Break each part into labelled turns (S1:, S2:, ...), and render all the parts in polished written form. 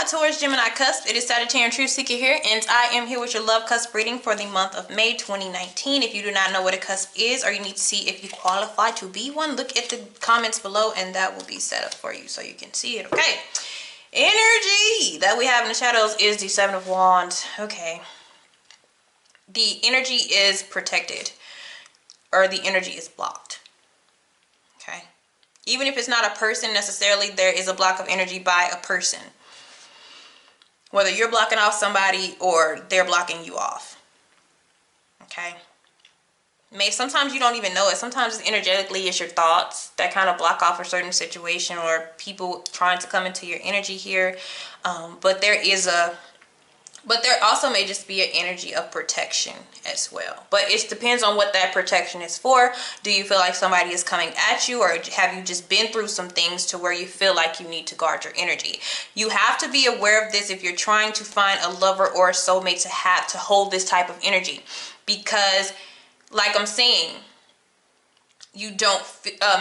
S1: Taurus, Gemini, Cusp. It is Sagittarian Truth Seeker here, and I am here with your Love Cusp reading for the month of May 2019. If you do not know what a cusp is, or you need to see if you qualify to be one, look at the comments below, and that will be set up for you so you can see it. Okay. Energy that we have in the shadows is the Seven of Wands. Okay. The energy is protected, or the energy is blocked. Okay. Even if it's not a person necessarily, there is a block of energy by a person. Whether you're blocking off somebody or they're blocking you off. Okay. Sometimes you don't even know it. Sometimes it's energetically, it's your thoughts that kind of block off a certain situation or people trying to come into your energy here. But there also may just be an energy of protection as well. But it depends on what that protection is for. Do you feel like somebody is coming at you, or have you just been through some things to where you feel like you need to guard your energy? You have to be aware of this if you're trying to find a lover or a soulmate to hold this type of energy. Because, like I'm saying, you don't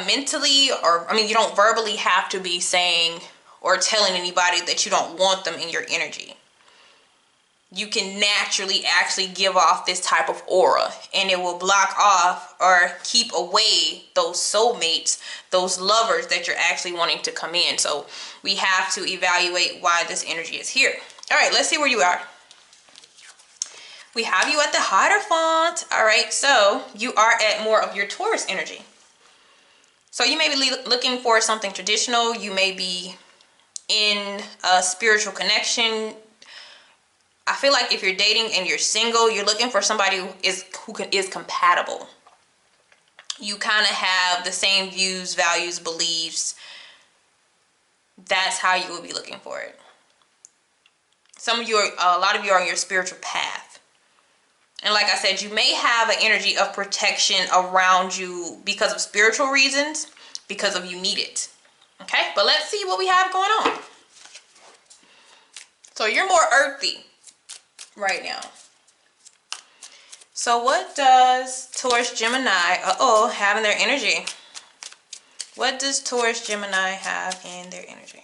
S1: mentally, you don't verbally have to be saying or telling anybody that you don't want them in your energy. You can naturally actually give off this type of aura, and it will block off or keep away those soulmates, those lovers that you're actually wanting to come in. So we have to evaluate why this energy is here. All right, let's see where you are. We have you at the Hierophant. All right, so you are at more of your Taurus energy. So you may be looking for something traditional. You may be in a spiritual connection. I feel like if you're dating and you're single, you're looking for somebody who is compatible. You kind of have the same views, values, beliefs. That's how you will be looking for it. A lot of you are on your spiritual path. And like I said, you may have an energy of protection around you because of spiritual reasons, because of you need it. Okay, but let's see what we have going on. So you're more earthy right now. So what does Taurus, Gemini, have in their energy? What does Taurus, Gemini have in their energy?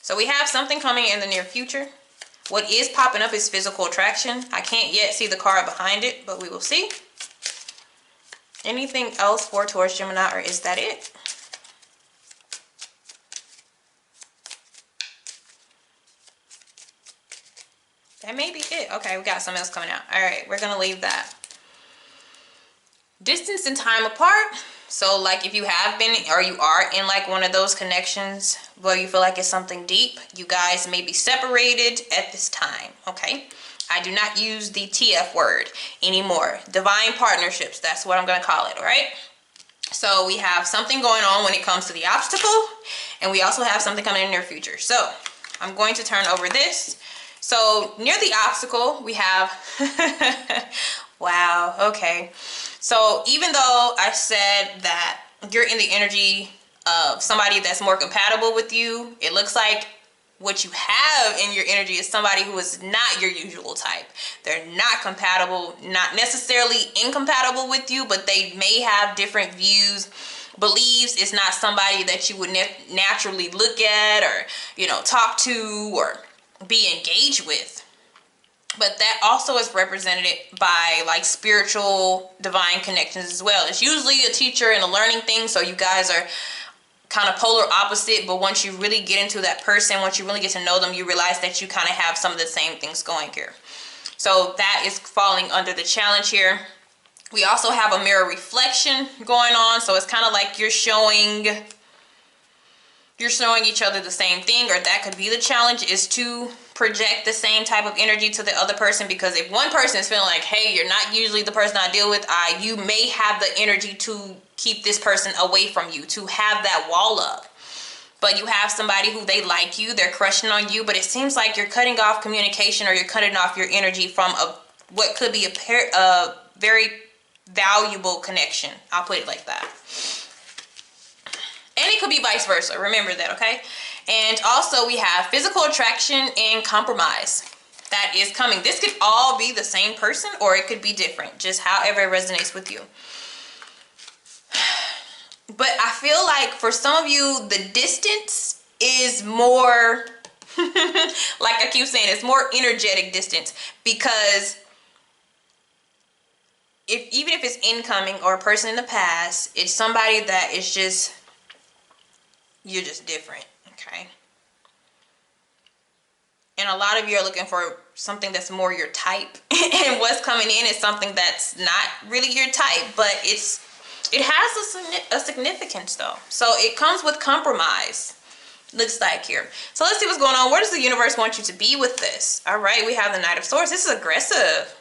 S1: So we have something coming in the near future. What is popping up is physical attraction. I can't yet see the card behind it, but we will see. Anything else for Taurus, Gemini, or is that it? That may be it. Okay, we got something else coming out. All right, we're going to leave that. Distance and time apart. So like if you have been or you are in like one of those connections where you feel like it's something deep, you guys may be separated at this time. Okay. I do not use the TF word anymore. Divine partnerships. That's what I'm going to call it. All right. So we have something going on when it comes to the obstacle, and we also have something coming in the near future. So I'm going to turn over this. So near the obstacle, we have, wow, okay. So even though I said that you're in the energy of somebody that's more compatible with you, it looks like what you have in your energy is somebody who is not your usual type. They're not compatible, not necessarily incompatible with you, but they may have different views, beliefs. It's not somebody that you would naturally look at or, talk to or be engaged with. But that also is represented by like spiritual divine connections as well. It's usually a teacher and a learning thing, so you guys are kind of polar opposite, but once you really get into that person, once you really get to know them, you realize that you kind of have some of the same things going here. So that is falling under the challenge here. We also have a mirror reflection going on, so it's kind of like you're showing each other the same thing, or that could be the challenge, is to project the same type of energy to the other person. Because if one person is feeling like, hey, you're not usually the person I deal with, you may have the energy to keep this person away from you, to have that wall up. But you have somebody who they like you, they're crushing on you, but it seems like you're cutting off communication, or you're cutting off your energy from what could be a very valuable connection. I'll put it like that. And it could be vice versa. Remember that, okay? And also we have physical attraction and compromise. That is coming. This could all be the same person, or it could be different. Just however it resonates with you. But I feel like for some of you, the distance is more Like I keep saying, it's more energetic distance, because even if it's incoming or a person in the past, it's somebody that is just, you're just different, okay? And a lot of you are looking for something that's more your type. And what's coming in is something that's not really your type, but it has a significance though. So it comes with compromise, looks like here. So let's see what's going on. Where does the universe want you to be with this? All right, we have the Knight of Swords. This is aggressive.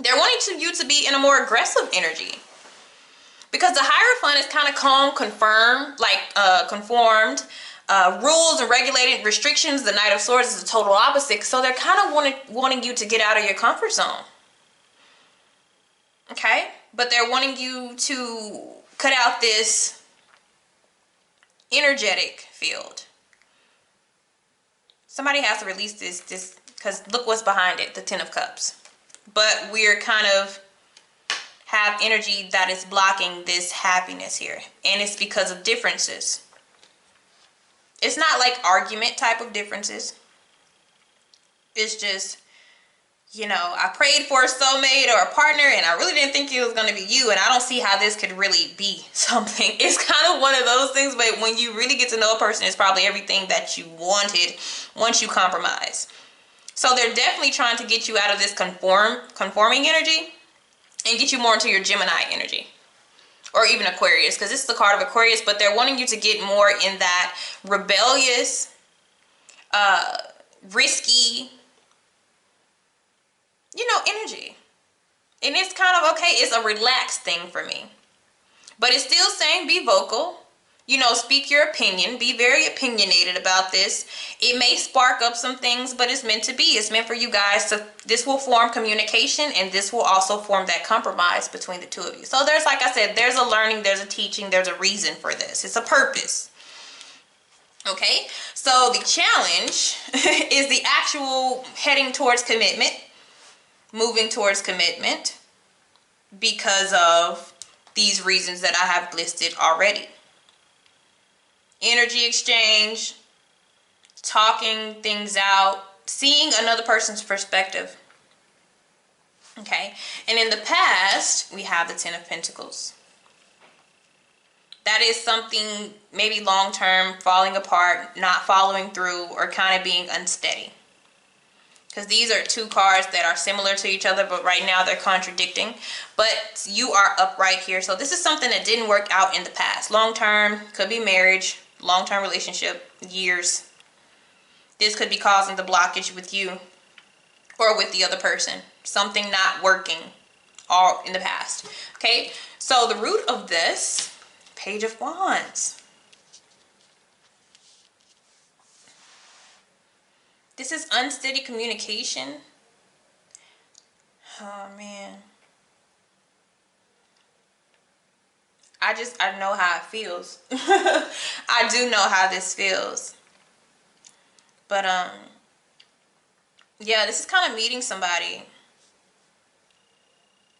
S1: They're wanting you to be in a more aggressive energy, because the Hierophant is kind of calm, conformed, rules and regulated restrictions. The Knight of Swords is the total opposite. So they're kind of wanting you to get out of your comfort zone. Okay? But they're wanting you to cut out this energetic field. Somebody has to release this, because look what's behind it, the Ten of Cups. But we're kind of have energy that is blocking this happiness here. And it's because of differences. It's not like argument type of differences. It's just, you know, I prayed for a soulmate or a partner and I really didn't think it was going to be you. And I don't see how this could really be something. It's kind of one of those things, but when you really get to know a person, it's probably everything that you wanted once you compromise. So they're definitely trying to get you out of this conforming energy and get you more into your Gemini energy. Or even Aquarius, because this is the card of Aquarius, but they're wanting you to get more in that rebellious, risky, energy. And it's kind of okay. It's a relaxed thing for me. But it's still saying be vocal. Speak your opinion. Be very opinionated about this. It may spark up some things, but it's meant to be. It's meant for you guys to, this will form communication, and this will also form that compromise between the two of you. So there's, like I said, there's a learning, there's a teaching, there's a reason for this. It's a purpose. Okay? So the challenge is the actual heading towards commitment, moving towards commitment, because of these reasons that I have listed already. Energy exchange, talking things out, seeing another person's perspective. Okay, and in the past, we have the Ten of Pentacles. That is something maybe long-term, falling apart, not following through, or kind of being unsteady. Because these are two cards that are similar to each other, but right now they're contradicting. But you are upright here. So this is something that didn't work out in the past. Long-term, could be marriage, long-term relationship, years. This could be causing the blockage with you or with the other person. Something not working all in the past. Okay, so the root of this, Page of Wands. This is unsteady communication. Oh, man. I know how it feels. I do know how this feels. But, yeah, this is kind of meeting somebody.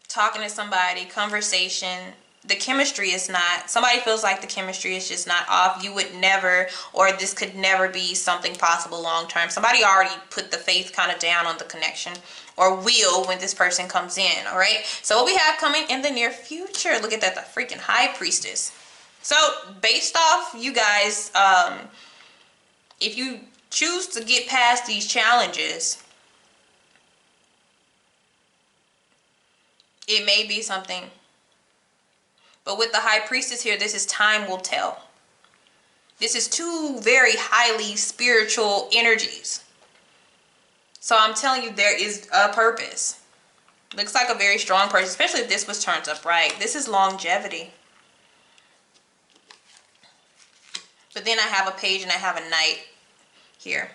S1: Talking to somebody, conversation. The chemistry is not, somebody feels like the chemistry is just not off. You would never, or this could never be something possible long term. Somebody already put the faith kind of down on the connection, or will when this person comes in. All right, so what we have coming in the near future, look at that, the freaking High Priestess. So based off you guys, if you choose to get past these challenges, it may be something. But with the High Priestess here, this is time will tell. This is two very highly spiritual energies. So I'm telling you, there is a purpose. Looks like a very strong person, especially if this was turned upright. This is longevity. But then I have a Page and I have a Knight here.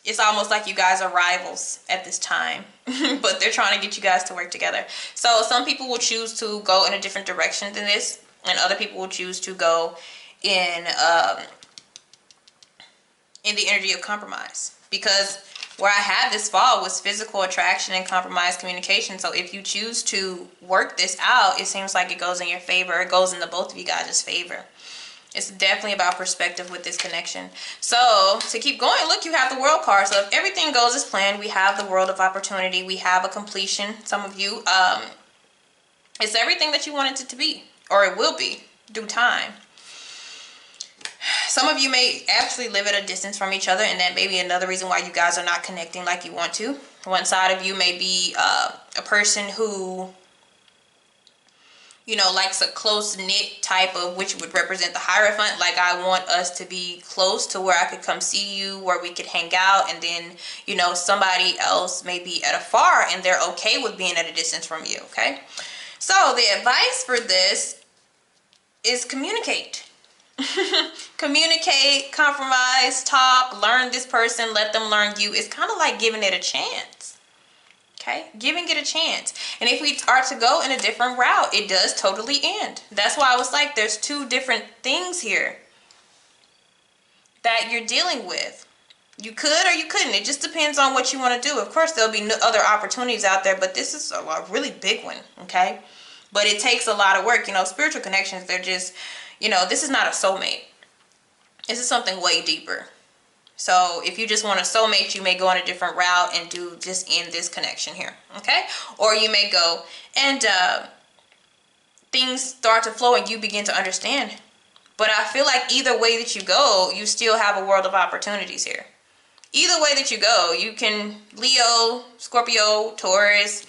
S1: It's almost like you guys are rivals at this time, but they're trying to get you guys to work together. So some people will choose to go in a different direction than this, and other people will choose to go in the energy of compromise. Because where I had this fall was physical attraction and compromise communication. So if you choose to work this out, it seems like it goes in your favor. It goes into both of you guys' favor. It's definitely about perspective with this connection. So to keep going, look, you have the World card. So if everything goes as planned, we have the world of opportunity. We have a completion. Some of you, it's everything that you wanted it to be, or it will be due time. Some of you may actually live at a distance from each other, and that may be another reason why you guys are not connecting like you want to. One side of you may be a person who, you know, likes a close-knit type of, which would represent the Hierophant. Like, I want us to be close to where I could come see you, where we could hang out. And then, you know, somebody else may be at afar and they're okay with being at a distance from you, okay? So the advice for this is communicate. Communicate, compromise, talk, learn this person, let them learn you. It's kind of like giving it a chance. Okay, giving it a chance. And if we are to go in a different route, it does totally end. That's why I was like, there's two different things here that you're dealing with. You could or you couldn't. It just depends on what you want to do. Of course, there'll be other opportunities out there, but this is a really big one, okay? But it takes a lot of work. You know, spiritual connections, they're just, you know, this is not a soulmate. This is something way deeper. So if you just want a soulmate, you may go on a different route and do just end this connection here, okay? Or you may go and things start to flow and you begin to understand. But I feel like either way that you go, you still have a world of opportunities here. Either way that you go, you can Leo, Scorpio, Taurus.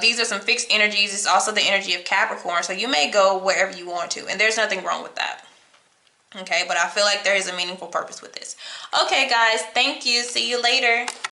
S1: These are some fixed energies. It's also the energy of Capricorn. So you may go wherever you want to. And there's nothing wrong with that. Okay, but I feel like there is a meaningful purpose with this. Okay, guys, thank you. See you later.